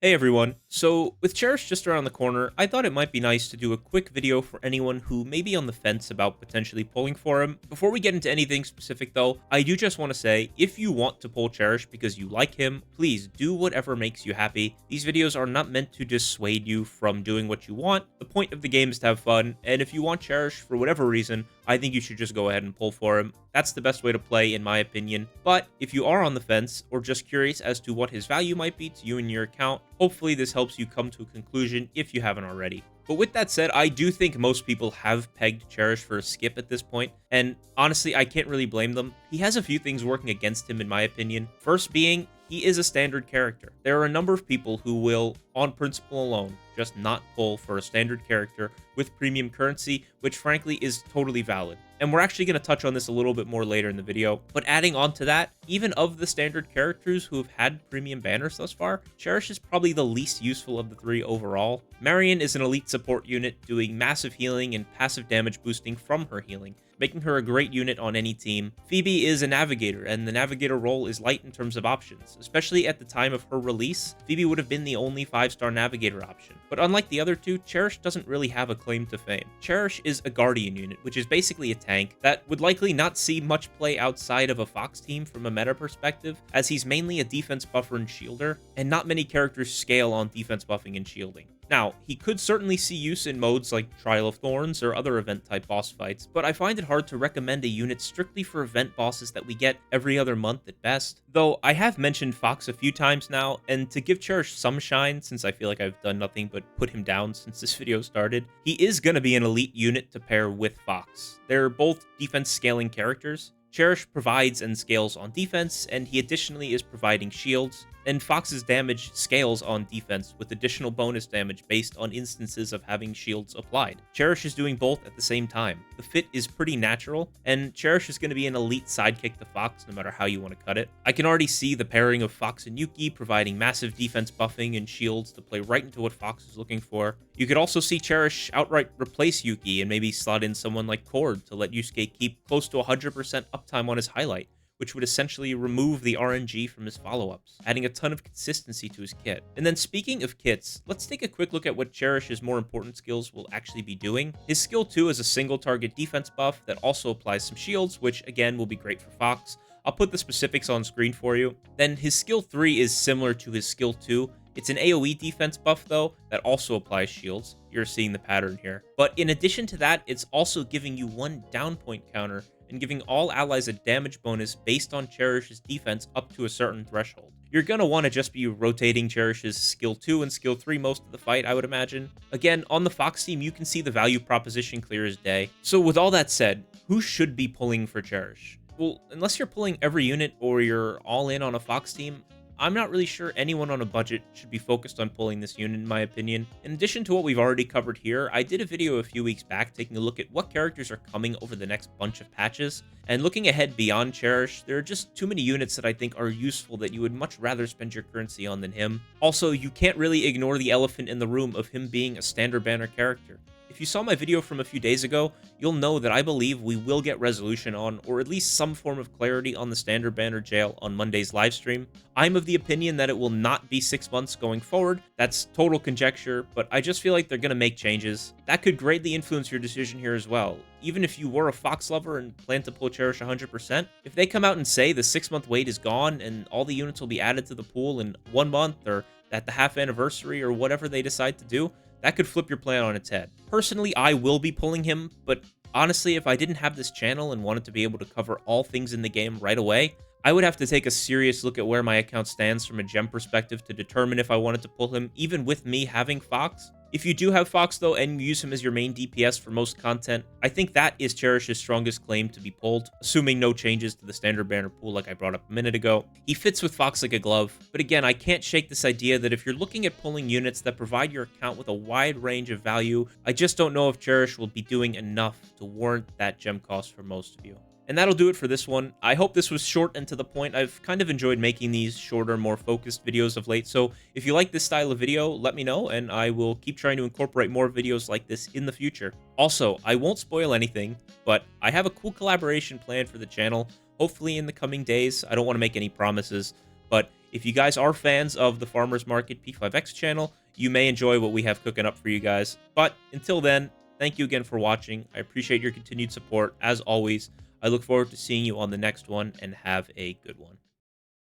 Hey everyone, so with Cherish just around the corner, I thought it might be nice to do a quick video for anyone who may be on the fence about potentially pulling for him. Before we get into anything specific though, I do just want to say, if you want to pull Cherish because you like him, please do whatever makes you happy. These videos are not meant to dissuade you from doing what you want. The point of the game is to have fun, and if you want Cherish for whatever reason, I think you should just go ahead and pull for him. That's the best way to play, in my opinion. But if you are on the fence, or just curious as to what his value might be to you and your account, hopefully this helps you come to a conclusion if you haven't already. But with that said, I do think most people have pegged Cherish for a skip at this point, and honestly, I can't really blame them. He has a few things working against him in my opinion. First being, he is a standard character. There are a number of people who will, on principle alone, just not pull for a standard character with premium currency, which frankly is totally valid. And we're actually going to touch on this a little bit more later in the video. But adding on to that, even of the standard characters who have had premium banners thus far, Cherish is probably the least useful of the three overall. Marion is an elite support unit doing massive healing and passive damage boosting from her healing, making her a great unit on any team. Phoebe is a navigator, and the navigator role is light in terms of options. Especially at the time of her release, Phoebe would have been the only 5-star navigator option. But unlike the other two, Cherish doesn't really have a claim to fame. Cherish is a guardian unit, which is basically a tank that would likely not see much play outside of a Fox team from a meta perspective, as he's mainly a defense buffer and shielder, and not many characters scale on defense buffing and shielding. Now, he could certainly see use in modes like Trial of Thorns or other event-type boss fights, but I find it hard to recommend a unit strictly for event bosses that we get every other month at best. Though, I have mentioned Fox a few times now, and to give Cherish some shine, since I feel like I've done nothing but put him down since this video started, he is going to be an elite unit to pair with Fox. They're both defense scaling characters. Cherish provides and scales on defense, and he additionally is providing shields, and Fox's damage scales on defense with additional bonus damage based on instances of having shields applied. Cherish is doing both at the same time. The fit is pretty natural, and Cherish is going to be an elite sidekick to Fox no matter how you want to cut it. I can already see the pairing of Fox and Yuki providing massive defense buffing and shields to play right into what Fox is looking for. You could also see Cherish outright replace Yuki and maybe slot in someone like Cord to let Yusuke keep close to 100% uptime on his highlight, which would essentially remove the RNG from his follow-ups, adding a ton of consistency to his kit. And then speaking of kits, let's take a quick look at what Cherish's more important skills will actually be doing. His skill 2 is a single target defense buff that also applies some shields, which again will be great for Fox. I'll put the specifics on screen for you. Then his skill 3 is similar to his skill 2. It's an AoE defense buff, though, that also applies shields. You're seeing the pattern here. But in addition to that, it's also giving you one down point counter and giving all allies a damage bonus based on Cherish's defense up to a certain threshold. You're going to want to just be rotating Cherish's skill 2 and skill 3 most of the fight, I would imagine. Again, on the Fox team, you can see the value proposition clear as day. So with all that said, who should be pulling for Cherish? Well, unless you're pulling every unit or you're all in on a Fox team, I'm not really sure anyone on a budget should be focused on pulling this unit in my opinion. In addition to what we've already covered here, I did a video a few weeks back taking a look at what characters are coming over the next bunch of patches, and looking ahead beyond Cherish, there are just too many units that I think are useful that you would much rather spend your currency on than him. Also, you can't really ignore the elephant in the room of him being a standard banner character. If you saw my video from a few days ago, you'll know that I believe we will get resolution on, or at least some form of clarity on the standard banner jail on Monday's livestream. I'm of the opinion that it will not be 6 months going forward. That's total conjecture, but I just feel like they're going to make changes. That could greatly influence your decision here as well. Even if you were a Fox lover and plan to pull Cherish 100%, if they come out and say the 6-month wait is gone and all the units will be added to the pool in 1 month or at the half anniversary or whatever they decide to do, that could flip your plan on its head. Personally, I will be pulling him, but honestly, if I didn't have this channel and wanted to be able to cover all things in the game right away, I would have to take a serious look at where my account stands from a gem perspective to determine if I wanted to pull him, even with me having Fox. If you do have Fox, though, and you use him as your main DPS for most content, I think that is Cherish's strongest claim to be pulled, assuming no changes to the standard banner pool like I brought up a minute ago. He fits with Fox like a glove, but again, I can't shake this idea that if you're looking at pulling units that provide your account with a wide range of value, I just don't know if Cherish will be doing enough to warrant that gem cost for most of you. And that'll do it for this one. I hope this was short and to the point. I've kind of enjoyed making these shorter, more focused videos of late, so if you like this style of video, let me know, and I will keep trying to incorporate more videos like this in the future. Also, I won't spoil anything, but I have a cool collaboration planned for the channel, hopefully in the coming days. I don't want to make any promises, but If you guys are fans of the Farmers Market P5X channel, you may enjoy what we have cooking up for you guys. But until then, thank you again for watching. I appreciate your continued support. As always, I look forward to seeing you on the next one, and have a good one.